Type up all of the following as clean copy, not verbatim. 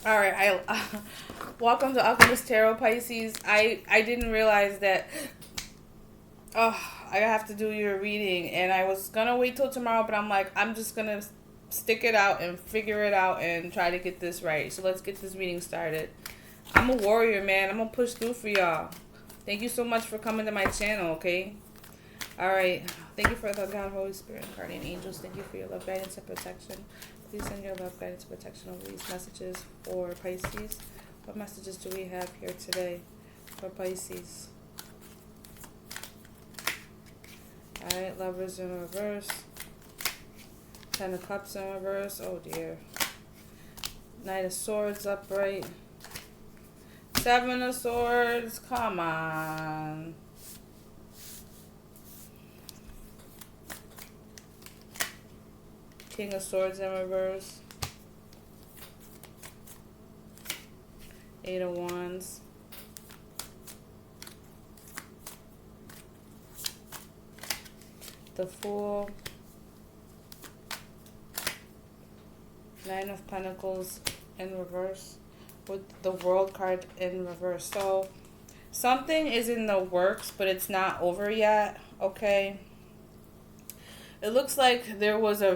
All right, welcome to Alchemist Tarot Pisces. I didn't realize that. Oh, I have to do your reading, and I was gonna wait till tomorrow, but I'm like, I'm just gonna stick it out and figure it out and try to get this right. So let's get this reading started. I'm a warrior, man. I'm gonna push through for y'all. Thank you so much for coming to my channel. Okay. All right. Thank you for the God, Holy Spirit, and guardian angels. Thank you for your love, guidance, and protection. Please send your love, guidance, and protection over these messages for Pisces. What messages do we have here today for Pisces? All right, Lovers in reverse. Ten of Cups in reverse. Oh dear. Knight of Swords upright. Seven of Swords. Come on. King of Swords in reverse. Eight of Wands. The Fool. Nine of Pentacles in reverse with the World card in reverse. So something is in the works, but it's not over yet. Okay. It looks like there was a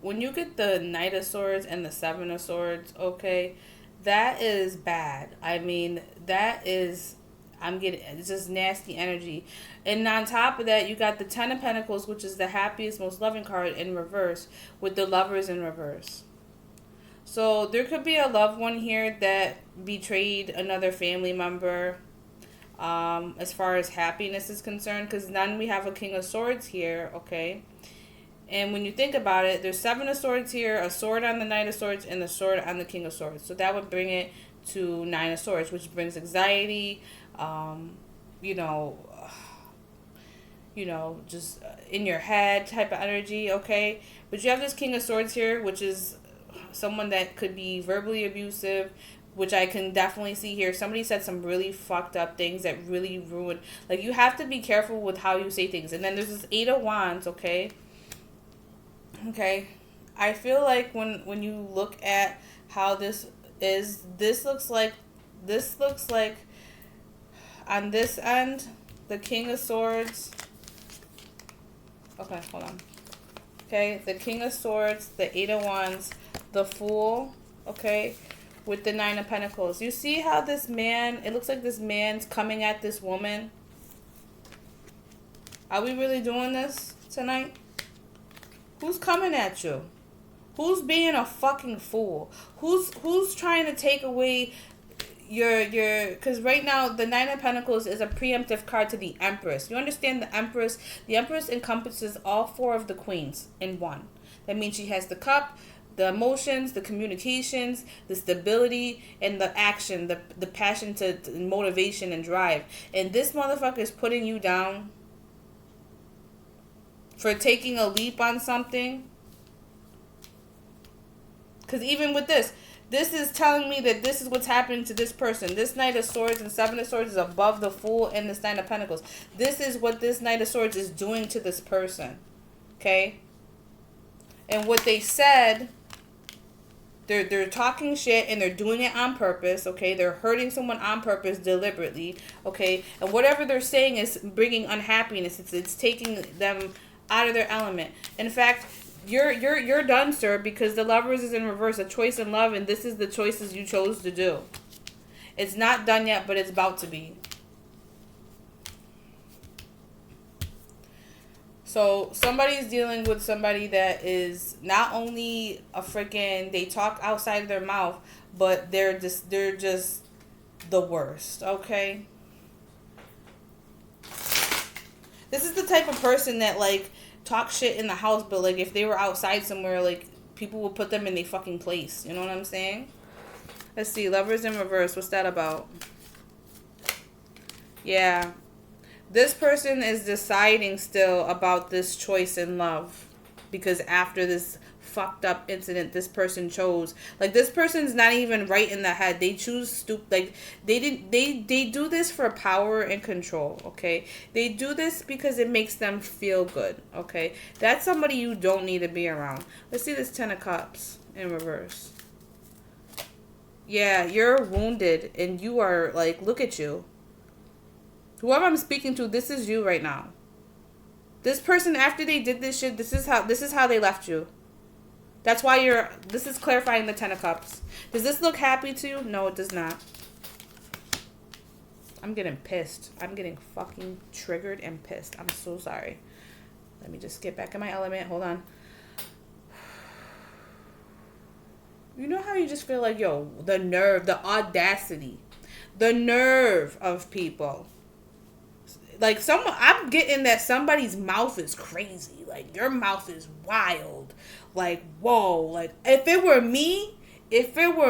when you get the Knight of Swords and the Seven of Swords, okay, that is bad. I mean, it's just nasty energy. And on top of that, you got the Ten of Pentacles, which is the happiest, most loving card in reverse, with the Lovers in reverse. So there could be a loved one here that betrayed another family member, as far as happiness is concerned, because then we have a King of Swords here, okay? And when you think about it, there's Seven of Swords here, a sword on the Knight of Swords, and the sword on the King of Swords. So that would bring it to Nine of Swords, which brings anxiety, you know, just in your head type of energy, okay? But you have this King of Swords here, which is someone that could be verbally abusive, which I can definitely see here. Somebody said some really fucked up things that really ruined. Like, you have to be careful with how you say things. And then there's this Eight of Wands, okay? Okay. I feel like when you look at how this is, this looks like on this end, the King of Swords. Okay, hold on. Okay, the King of Swords, the Eight of Wands, the Fool, okay, with the Nine of Pentacles. You see how this man, it looks like this man's coming at this woman? Are we really doing this tonight? Who's coming at you? Who's being a fucking fool? Who's trying to take away your because right now the Nine of Pentacles is a preemptive card to the Empress. You understand the Empress? The Empress encompasses all four of the queens in one. That means she has the cup, the emotions, the communications, the stability, and the action, the passion to motivation and drive. And this motherfucker is putting you down for taking a leap on something. Because even with this is telling me that this is what's happening to this person. This Knight of Swords and Seven of Swords is above the Fool and this Nine of Pentacles. This is what this Knight of Swords is doing to this person. Okay? And what they said, they're talking shit and they're doing it on purpose, okay? They're hurting someone on purpose deliberately, okay? And whatever they're saying is bringing unhappiness. It's taking them out of their element. In fact, you're done, sir, because the Lovers is in reverse, a choice in love, and this is the choices you chose to do. It's not done yet, but it's about to be. So somebody's dealing with somebody that is not only a freaking, they talk outside of their mouth, but they're just the worst, okay? This is the type of person that, like, talk shit in the house, but, like, if they were outside somewhere, like, people would put them in their fucking place. You know what I'm saying? Let's see. Lovers in reverse. What's that about? Yeah. This person is deciding still about this choice in love. Because after this fucked up incident this person chose, like, this person's not even right in the head. They choose like, they do this for power and control, okay? They do this because it makes them feel good, okay? That's somebody you don't need to be around. Let's see this Ten of Cups in reverse. Yeah, you're wounded and you are like, look at you. Whoever I'm speaking to, this is you right now. This person, after they did this shit, this is how they left you. That's why this is clarifying the Ten of Cups. Does this look happy to you? No, it does not. I'm getting pissed. I'm getting fucking triggered and pissed. I'm so sorry. Let me just get back in my element. Hold on. You know how you just feel like, yo, the nerve, the audacity, the nerve of people. Like, I'm getting that somebody's mouth is crazy. Like, your mouth is wild. Like, whoa. Like, if it were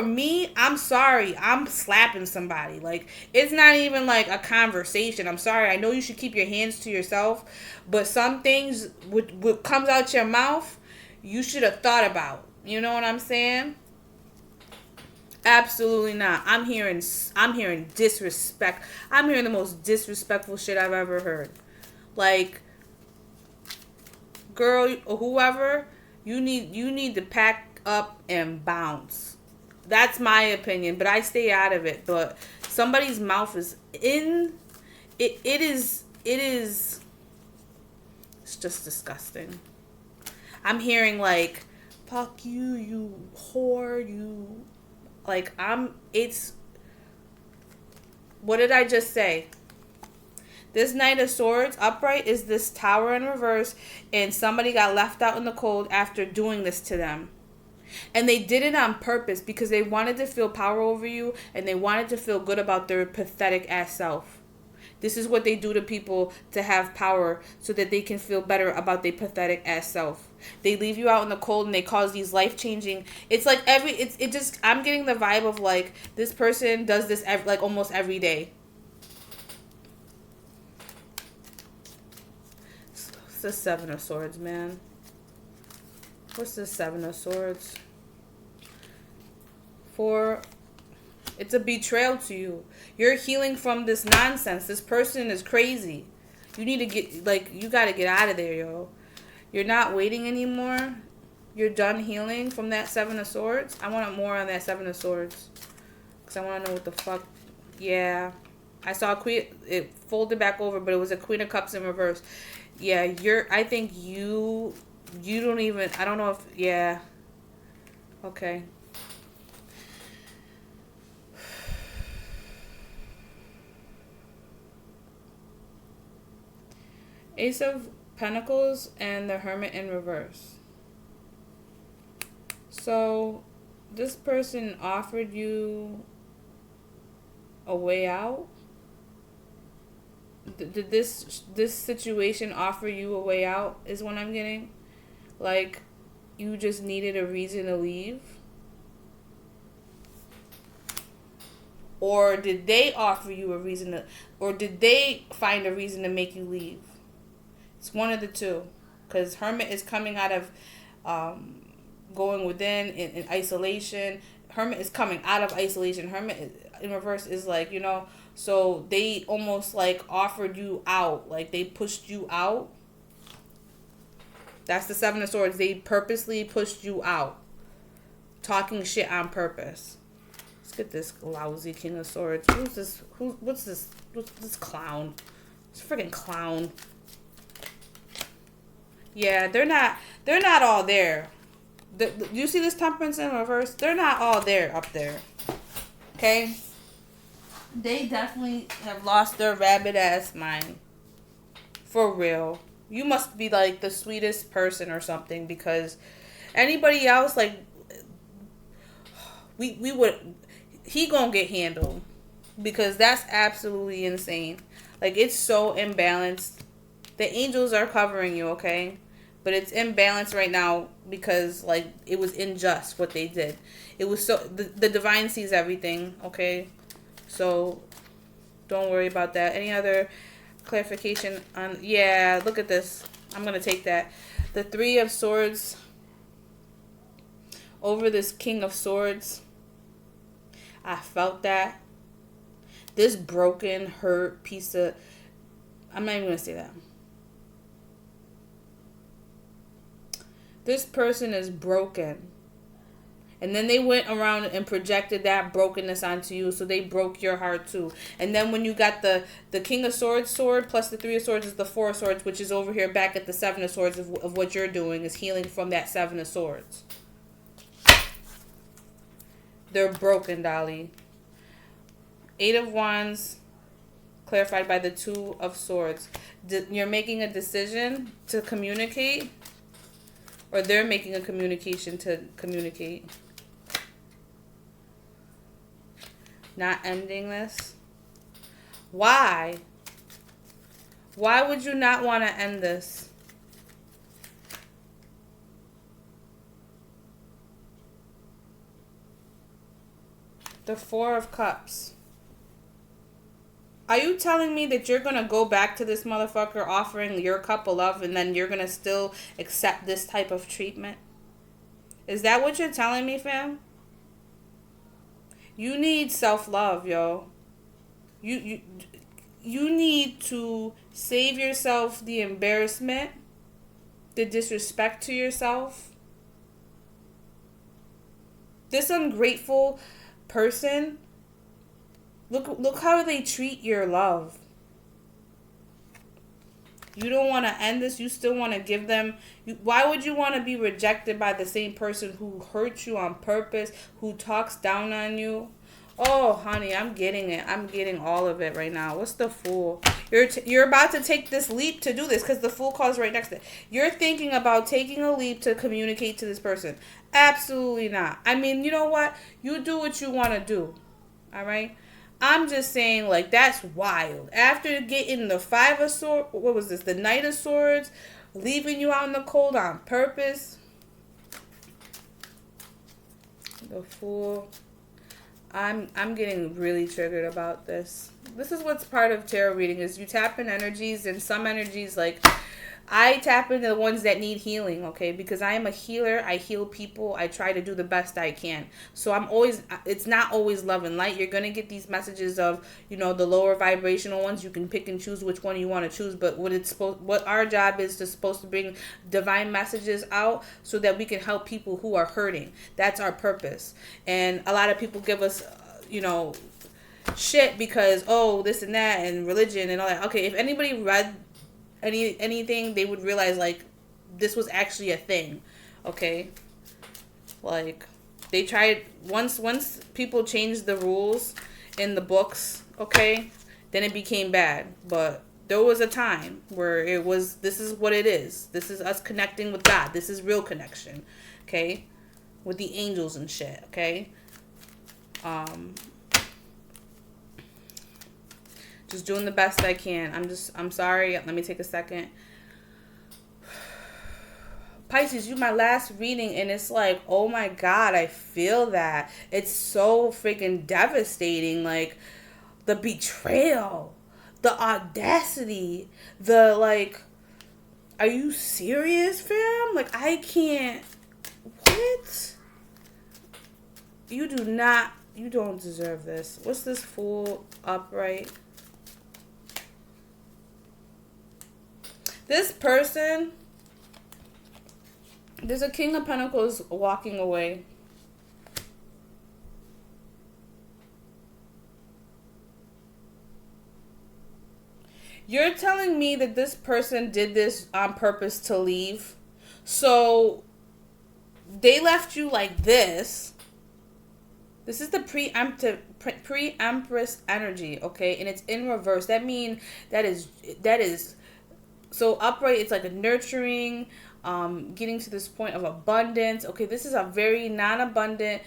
me, I'm sorry. I'm slapping somebody. Like, it's not even like a conversation. I'm sorry. I know you should keep your hands to yourself. But some things, what comes out your mouth, you should have thought about. You know what I'm saying? Absolutely not. I'm hearing disrespect. I'm hearing the most disrespectful shit I've ever heard. Like, girl or whoever, you need to pack up and bounce. That's my opinion, but I stay out of it. But somebody's mouth is in it. It's just disgusting. I'm hearing like, fuck you, you whore, you. Like, what did I just say? This Knight of Swords upright is this Tower in reverse, and somebody got left out in the cold after doing this to them. And they did it on purpose because they wanted to feel power over you, and they wanted to feel good about their pathetic ass self. This is what they do to people to have power so that they can feel better about their pathetic ass self. They leave you out in the cold and they cause these life-changing. It's like I'm getting the vibe of like this person does this like almost every day. What's the Seven of Swords, man? What's the Seven of Swords? It's a betrayal to you. You're healing from this nonsense. This person is crazy. You need to you got to get out of there, yo. You're not waiting anymore. You're done healing from that Seven of Swords. I want more on that Seven of Swords. Because I want to know what the fuck. Yeah. I saw it folded back over, but it was a Queen of Cups in reverse. Yeah, I think you don't even, I don't know if, yeah. Okay. Ace of Pentacles and the Hermit in reverse. So, this person offered you a way out? Did this situation offer you a way out is what I'm getting? Like, you just needed a reason to leave? Or did they offer you a reason to, or did they find a reason to make you leave? It's one of the two. Because Hermit is coming out of going within in isolation. Hermit is coming out of isolation. Hermit in reverse is like, so they almost like offered you out. Like they pushed you out. That's the Seven of Swords. They purposely pushed you out. Talking shit on purpose. Let's get this lousy King of Swords. Who's this? What's this clown? This freaking clown. Yeah, they're not all there. You see this Temperance in reverse? They're not all there up there. Okay? They definitely have lost their rabbit ass mind. For real. You must be like the sweetest person or something, because anybody else, like, he gonna get handled, because that's absolutely insane. Like, it's so imbalanced. The angels are covering you, okay? But it's imbalanced right now because, like, it was unjust what they did. It was so, the divine sees everything, okay? So don't worry about that. Any other clarification on, yeah, look at this. I'm going to take that. The Three of Swords over this King of Swords. I felt that. This broken, hurt piece of, I'm not even going to say that. This person is broken. And then they went around and projected that brokenness onto you, so they broke your heart too. And then when you got the King of Swords sword plus the Three of Swords is the Four of Swords, which is over here back at the Seven of Swords of what you're doing is healing from that Seven of Swords. They're broken, Dolly. Eight of Wands clarified by the Two of Swords. You're making a decision to communicate, or they're making a communication to communicate. Not ending this. Why? Why would you not want to end this? The Four of Cups. Are you telling me that you're going to go back to this motherfucker offering your cup of love and then you're going to still accept this type of treatment? Is that what you're telling me, fam? You need self-love, yo. You need to save yourself the embarrassment, the disrespect to yourself. This ungrateful person, look how they treat your love. You don't want to end this. You still want to give them. Why would you want to be rejected by the same person who hurt you on purpose, who talks down on you? Oh, honey, I'm getting it. I'm getting all of it right now. What's the Fool? You're about to take this leap to do this because the Fool calls right next to it. You're thinking about taking a leap to communicate to this person. Absolutely not. I mean, you know what? You do what you want to do. All right? I'm just saying, like, that's wild. After getting the Five of Swords, what was this? The Knight of Swords, leaving you out in the cold on purpose. The Fool. I'm getting really triggered about this. This is what's part of tarot reading is you tap in energies, and some energies, like, I tap into the ones that need healing, okay? Because I am a healer. I heal people. I try to do the best I can. So it's not always love and light. You're going to get these messages of, the lower vibrational ones. You can pick and choose which one you want to choose. But what our job is supposed to bring divine messages out so that we can help people who are hurting. That's our purpose. And a lot of people give us, shit because, this and that and religion and all that. Okay, if anybody read anything, they would realize, like, this was actually a thing, okay? Like, they tried, once people changed the rules in the books, okay, then it became bad. But there was a time where this is what it is. This is us connecting with God. This is real connection, okay? With the angels and shit, okay? Just doing the best I can. I'm sorry. Let me take a second. Pisces, you my last reading, and it's like, oh my God, I feel that. It's so freaking devastating. Like, the betrayal, the audacity, the, like, are you serious, fam? Like, I can't. What? You don't deserve this. What's this Fool upright? This person, there's a King of Pentacles walking away. You're telling me that this person did this on purpose to leave? So they left you like this. This is the pre-empress energy, okay? And it's in reverse. That means that is so upright. It's like a nurturing, getting to this point of abundance. Okay, this is a very non-abundant,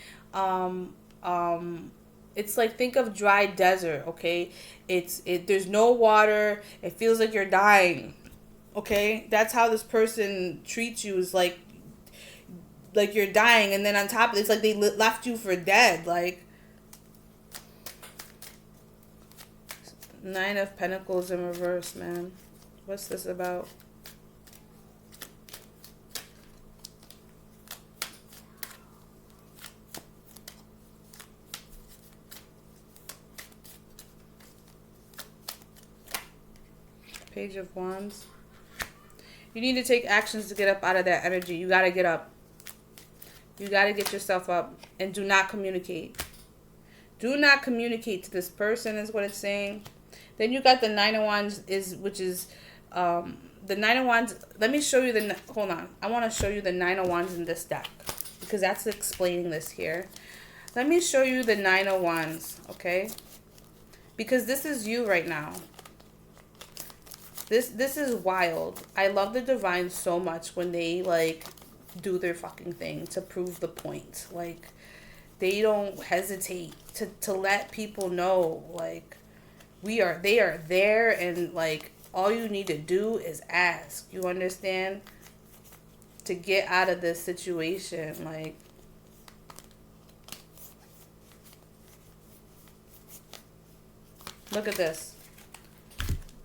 it's like, think of dry desert, okay? There's no water. It feels like you're dying, okay? That's how this person treats you, is like you're dying, and then on top of it, it's like they left you for dead. Like, Nine of Pentacles in reverse, man. What's this about? Page of Wands. You need to take actions to get up out of that energy. You got to get up. You got to get yourself up and do not communicate. Do not communicate to this person is what it's saying. Then you got the Nine of Wands, which is the Nine of Wands. Let me show you hold on. I want to show you the Nine of Wands in this deck because that's explaining this here. Let me show you the Nine of Wands, okay? Because this is you right now. This is wild. I love the divine so much when they like do their fucking thing to prove the point. Like they don't hesitate to let people know like they are there, and like all you need to do is ask. You understand? To get out of this situation, like look at this.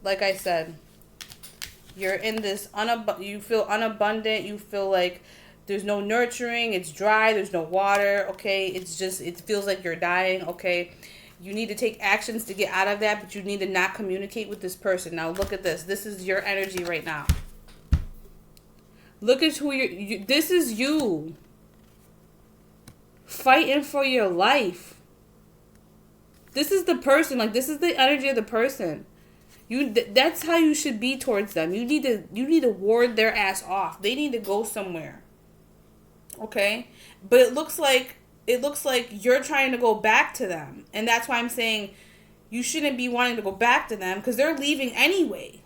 Like I said, you're in this you feel unabundant, you feel like there's no nurturing, it's dry, there's no water, okay? It's just, it feels like you're dying, okay? You need to take actions to get out of that, but you need to not communicate with this person. Now look at this. This is your energy right now. Look at who this is you. Fighting for your life. This is the person, like this is the energy of the person. That's how you should be towards them. You need to ward their ass off. They need to go somewhere. Okay? But it looks like you're trying to go back to them. And that's why I'm saying you shouldn't be wanting to go back to them because they're leaving anyway.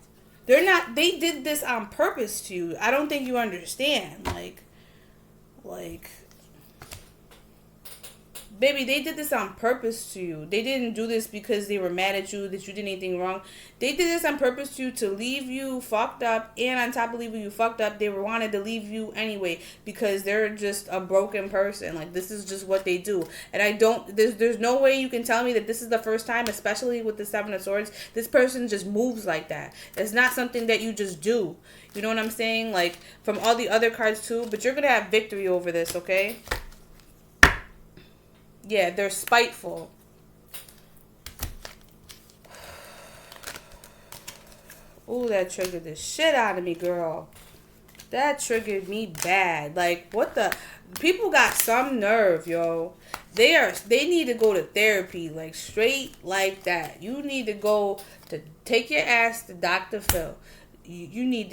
They did this on purpose to you. I don't think you understand. Like baby, they did this on purpose to you. They didn't do this because they were mad at you, that you did anything wrong. They did this on purpose to you, to leave you fucked up. And on top of leaving you fucked up, they wanted to leave you anyway because they're just a broken person. Like, this is just what they do. And there's no way you can tell me that this is the first time, especially with the Seven of Swords, this person just moves like that. It's not something that you just do. You know what I'm saying? Like, from all the other cards too. But you're going to have victory over this, okay? Yeah, they're spiteful. Ooh, that triggered the shit out of me, girl. That triggered me bad. Like, what the... People got some nerve, yo. They need to go to therapy, like, straight like that. You need to go to... Take your ass to Dr. Phil. You need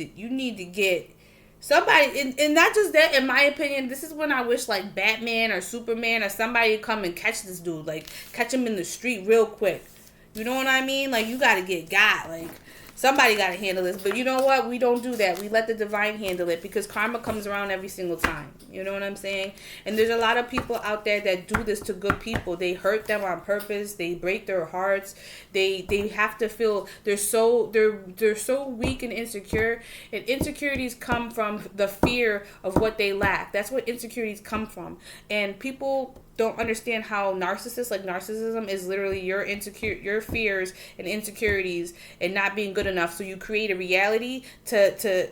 to get... Somebody, and not just that, in my opinion, this is when I wish like Batman or Superman or somebody come and catch this dude. Like, catch him in the street real quick. You know what I mean? Like, you gotta get got. Like, somebody gotta handle this. But you know what? We don't do that. We let the divine handle it because karma comes around every single time. You know what I'm saying? And there's a lot of people out there that do this to good people. They hurt them on purpose. They break their hearts. They have to feel they're so weak and insecure. And insecurities come from the fear of what they lack. That's what insecurities come from. And people don't understand how narcissism is literally your fears and insecurities and not being good enough. So you create a reality to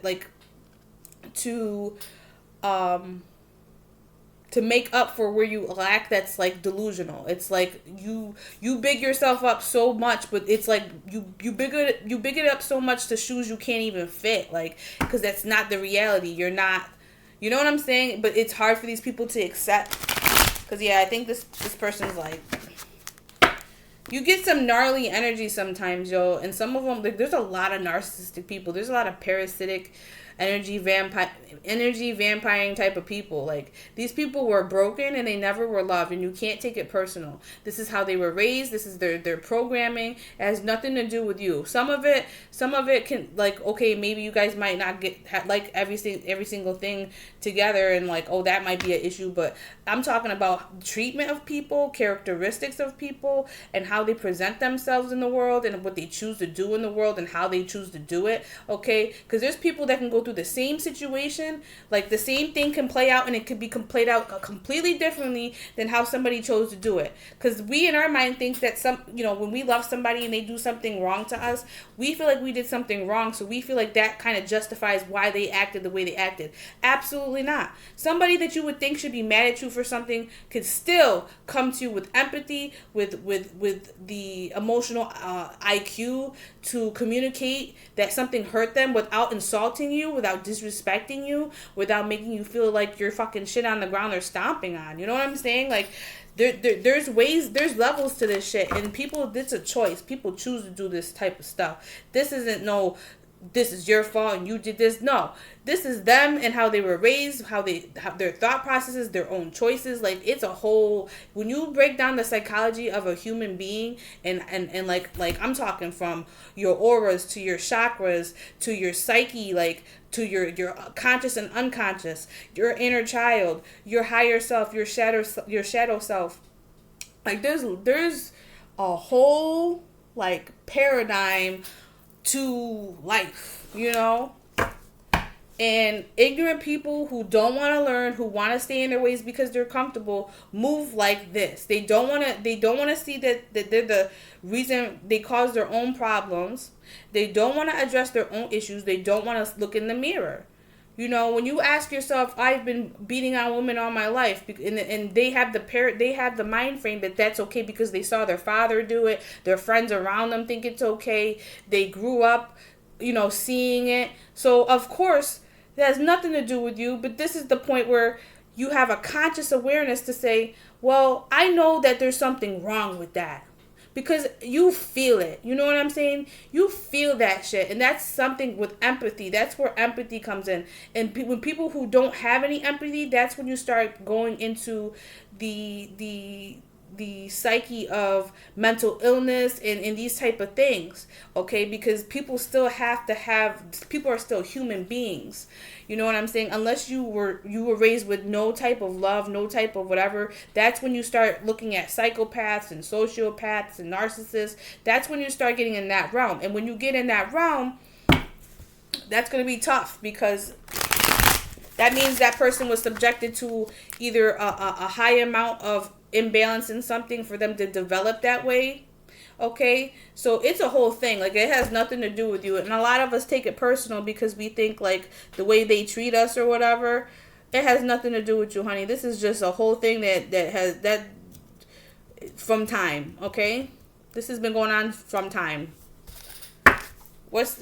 make up for where you lack. That's like delusional. It's like you big yourself up so much, but it's like you big it up so much to shoes you can't even fit, like, because that's not the reality. You're not, you know what I'm saying? But it's hard for these people to accept, because yeah, I think this person's like, you get some gnarly energy sometimes, yo, and some of them, like, there's a lot of narcissistic people. There's a lot of parasitic energy vampiring type of people. Like, these people were broken and they never were loved, and you can't take it personal. This is how they were raised. This is their programming. It has nothing to do with you. Some of it can, like, okay, maybe you guys might not like every single thing together, and like, oh, that might be an issue, but I'm talking about treatment of people, characteristics of people, and how they present themselves in the world, and what they choose to do in the world, and how they choose to do it, okay? Because there's people that can go through the same situation, like the same thing can play out, and it could be played out completely differently than how somebody chose to do it. Because we in our mind think that when we love somebody and they do something wrong to us, we feel like we did something wrong, so we feel like that kind of justifies why they acted the way they acted. Absolutely not. Somebody that you would think should be mad at you for something could still come to you with empathy, with the emotional IQ to communicate that something hurt them without insulting you, without disrespecting you, without making you feel like you're fucking shit on the ground they're stomping on. You know what I'm saying? Like, there's ways, there's levels to this shit, and people, it's a choice. People choose to do this type of stuff. This isn't no, this is your fault and you did this. No, this is them and how they were raised, how their thought processes, their own choices. Like, it's a whole, when you break down the psychology of a human being, and like I'm talking from your auras to your chakras to your psyche, like to your conscious and unconscious, your inner child, your higher self, your shadow self. Like, there's a whole like paradigm to life, you know? And ignorant people who don't want to learn, who want to stay in their ways because they're comfortable, move like this. They don't want to see that they're the reason they cause their own problems. They don't want to address their own issues. They don't want to look in the mirror. You know, when you ask yourself, I've been beating on women all my life, and they have the mind frame that that's okay because they saw their father do it, their friends around them think it's okay, they grew up, you know, seeing it. So of course, it has nothing to do with you, but this is the point where you have a conscious awareness to say, well, I know that there's something wrong with that. Because you feel it. You know what I'm saying? You feel that shit. And that's something with empathy. That's where empathy comes in. And when people who don't have any empathy, that's when you start going into the psyche of mental illness and these type of things. Okay? Because people still people are still human beings. You know what I'm saying? Unless you were raised with no type of love, no type of whatever, that's when you start looking at psychopaths and sociopaths and narcissists. That's when you start getting in that realm. And when you get in that realm, that's going to be tough, because that means that person was subjected to either a high amount of imbalance in something for them to develop that way. Okay, so it's a whole thing. Like, it has nothing to do with you, and a lot of us take it personal because we think like the way they treat us or whatever. It has nothing to do with you, honey. This is just a whole thing that has from time. Okay, this has been going on from time.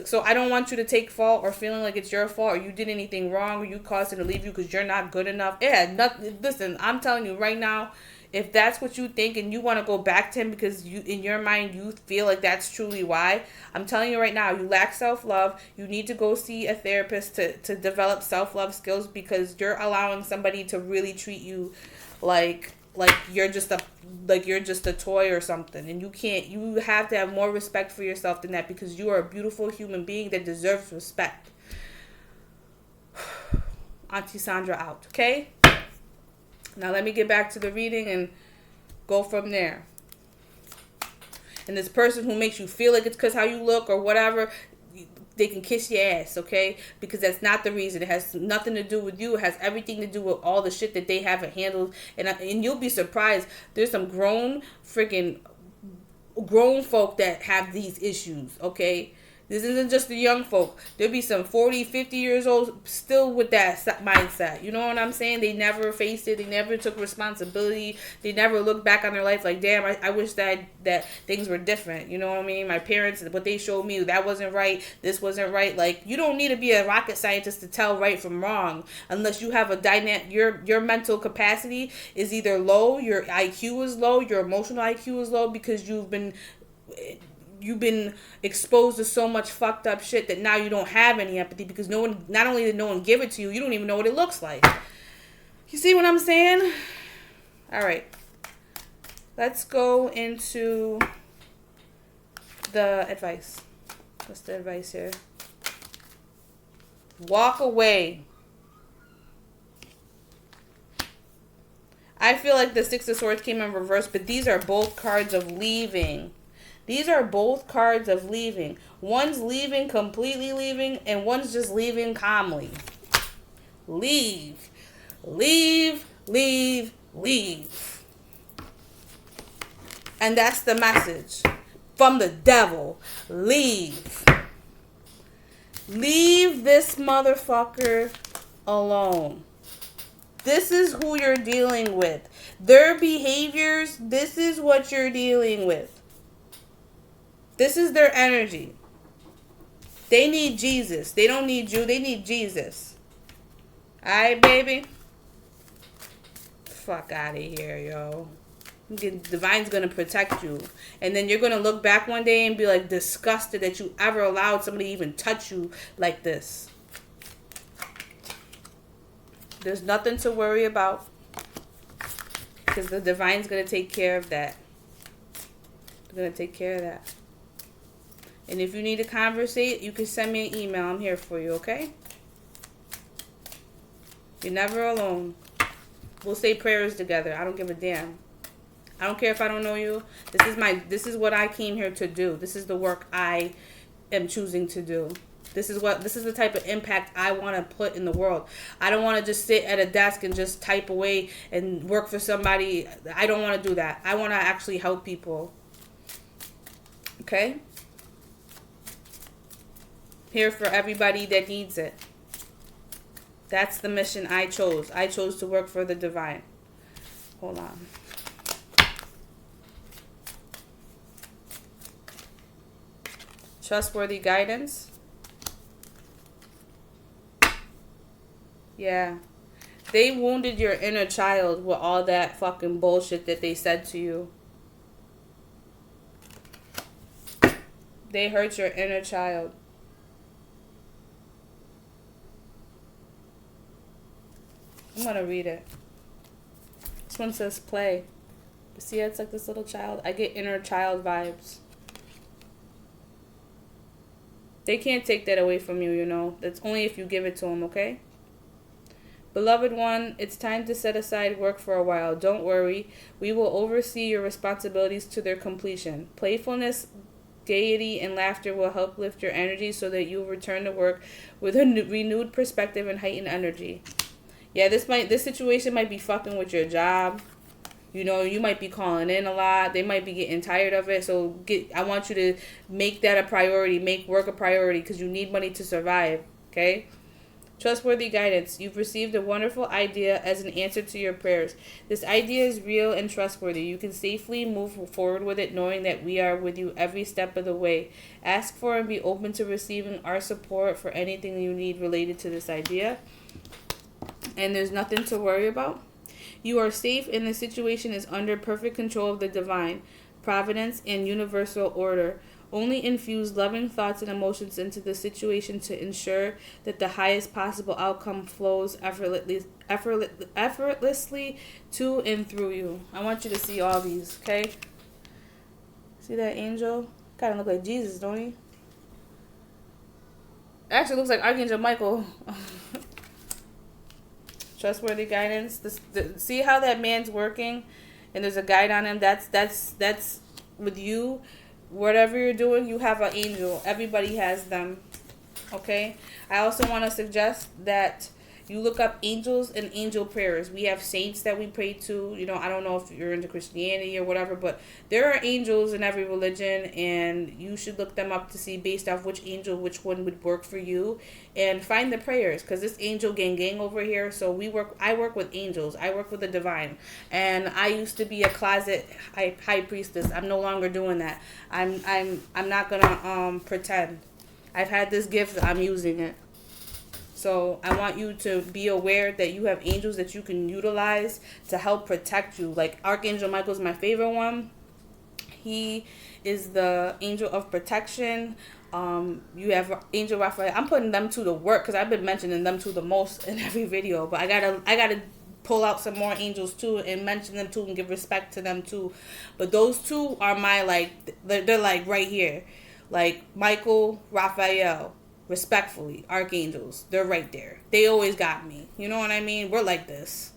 So I don't want you to take fault or feeling like it's your fault or you did anything wrong or you caused it to leave you because you're not good enough. It had nothing. Listen, I'm telling you right now. If that's what you think and you want to go back to him because you, in your mind, you feel like that's truly why, I'm telling you right now, you lack self-love. You need to go see a therapist to develop self-love skills, because you're allowing somebody to really treat you like you're just a toy or something. And you have to have more respect for yourself than that, because you are a beautiful human being that deserves respect. Auntie Sandra out, okay? Now let me get back to the reading and go from there. And this person who makes you feel like it's because how you look or whatever, they can kiss your ass, okay? Because that's not the reason. It has nothing to do with you. It has everything to do with all the shit that they haven't handled. And you'll be surprised. There's some grown folk that have these issues, okay? This isn't just the young folk. There'll be some 40, 50 years old still with that mindset. You know what I'm saying? They never faced it. They never took responsibility. They never looked back on their life like, damn, I wish that things were different. You know what I mean? My parents, what they showed me, that wasn't right. This wasn't right. Like, you don't need to be a rocket scientist to tell right from wrong, unless you have your mental capacity is either low, your IQ is low, your emotional IQ is low, because you've been exposed to so much fucked up shit that now you don't have any empathy, because not only did no one give it to you, you don't even know what it looks like. You see what I'm saying? All right. Let's go into the advice. What's the advice here? Walk away. I feel like the Six of Swords came in reverse, but these are both cards of leaving. These are both cards of leaving. One's leaving, completely leaving, and one's just leaving calmly. Leave. Leave, leave, leave. And that's the message from the devil. Leave. Leave this motherfucker alone. This is who you're dealing with. Their behaviors, this is what you're dealing with. This is their energy. They need Jesus. They don't need you. They need Jesus. Alright, baby? Fuck out of here, yo. Divine's gonna protect you. And then you're gonna look back one day and be like disgusted that you ever allowed somebody to even touch you like this. There's nothing to worry about. Because the Divine's gonna take care of that. They're gonna take care of that. And if you need to conversate, you can send me an email. I'm here for you, okay? You're never alone. We'll say prayers together. I don't give a damn. I don't care if I don't know you. This is what I came here to do. This is the work I am choosing to do. This is the type of impact I want to put in the world. I don't want to just sit at a desk and just type away and work for somebody. I don't want to do that. I want to actually help people. Okay? Here for everybody that needs it. That's the mission I chose. I chose to work for the Divine. Hold on. Trustworthy guidance. Yeah. They wounded your inner child with all that fucking bullshit that they said to you. They hurt your inner child. I'm gonna read it. This one says play. See, it's like this little child. I get inner child vibes. They can't take that away from you, you know. That's only if you give it to them, okay? Beloved one, it's time to set aside work for a while. Don't worry. We will oversee your responsibilities to their completion. Playfulness, gaiety, and laughter will help lift your energy so that you will return to work with a renewed perspective and heightened energy. Yeah, this situation might be fucking with your job. You know, you might be calling in a lot. They might be getting tired of it. So I want you to make that a priority. Make work a priority because you need money to survive. Okay? Trustworthy guidance. You've received a wonderful idea as an answer to your prayers. This idea is real and trustworthy. You can safely move forward with it knowing that we are with you every step of the way. Ask for and be open to receiving our support for anything you need related to this idea. And there's nothing to worry about. You are safe and the situation is under perfect control of the Divine, providence, and universal order. Only infuse loving thoughts and emotions into the situation to ensure that the highest possible outcome flows effortlessly to and through you. I want you to see all these, okay? See that angel? Kind of look like Jesus, don't he? Actually looks like Archangel Michael. Trustworthy guidance. See how that man's working, and there's a guide on him. That's with you. Whatever you're doing, you have an angel. Everybody has them. Okay. I also want to suggest that you look up angels and angel prayers. We have saints that we pray to. You know, I don't know if you're into Christianity or whatever, but there are angels in every religion, and you should look them up to see based off which angel, which one would work for you, and find the prayers. Because this angel gang over here, so I work with angels. I work with the Divine, and I used to be a closet high priestess. I'm no longer doing that. I'm not gonna pretend. I've had this gift. I'm using it. So I want you to be aware that you have angels that you can utilize to help protect you. Like Archangel Michael is my favorite one. He is the angel of protection. You have Angel Raphael. I'm putting them two to work because I've been mentioning them two the most in every video. But I gotta pull out some more angels too and mention them too and give respect to them too. But those two are my they're like right here, like Michael, Raphael. Respectfully, archangels, they're right there. They always got me. You know what I mean? We're like this.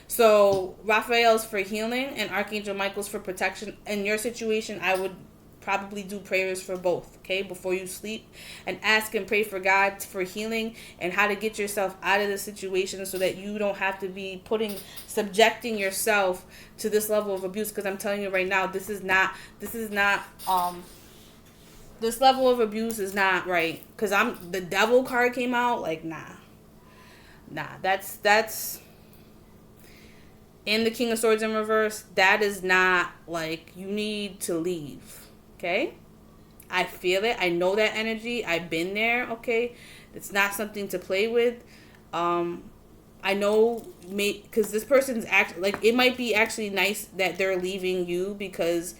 So Raphael's for healing and Archangel Michael's for protection. In your situation, I would probably do prayers for both, okay, before you sleep, and ask and pray for God for healing and how to get yourself out of the situation so that you don't have to be subjecting yourself to this level of abuse. Because I'm telling you right now, this level of abuse is not right. Because the devil card came out, like, nah, that's in the King of Swords in reverse. That is not, like, you need to leave, okay? I feel it. I know that energy. I've been there, okay? It's not something to play with. I know, because this person's like, it might be actually nice that they're leaving you, because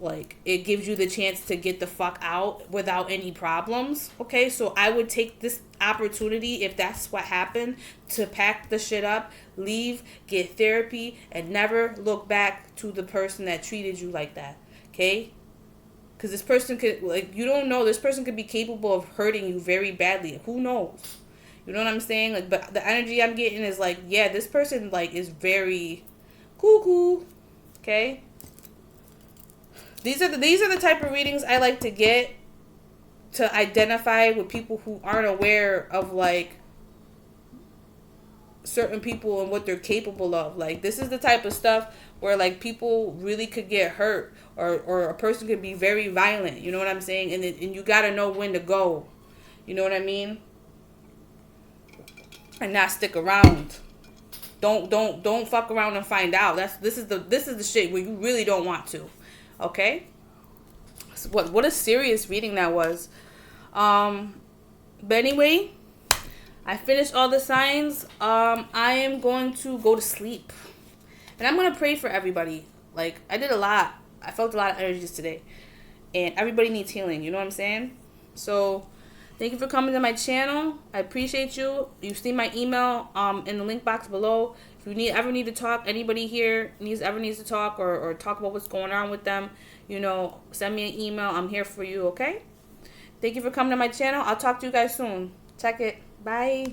like it gives you the chance to get the fuck out without any problems, okay? So I would take this opportunity, if that's what happened, to pack the shit up, leave, get therapy, and never look back to the person that treated you like that, okay? Because this person could, like, you don't know, this person could be capable of hurting you very badly. Who knows? You know what I'm saying? Like, but the energy I'm getting is like, yeah, this person like is very cuckoo, okay? These are the type of readings I like to get to identify with people who aren't aware of like certain people and what they're capable of. Like, this is the type of stuff where like people really could get hurt, or a person could be very violent. You know what I'm saying? And you got to know when to go. You know what I mean? And not stick around. Don't fuck around and find out. This is the shit where you really don't want to. Okay? So what a serious reading that was. But anyway, I finished all the signs. I am going to go to sleep. And I'm going to pray for everybody. Like, I did a lot. I felt a lot of energies today. And everybody needs healing. You know what I'm saying? So, thank you for coming to my channel. I appreciate you. You see my email in the link box below. If you ever need to talk, anybody here needs to talk or talk about what's going on with them, you know, send me an email. I'm here for you, okay? Thank you for coming to my channel. I'll talk to you guys soon. Check it. Bye.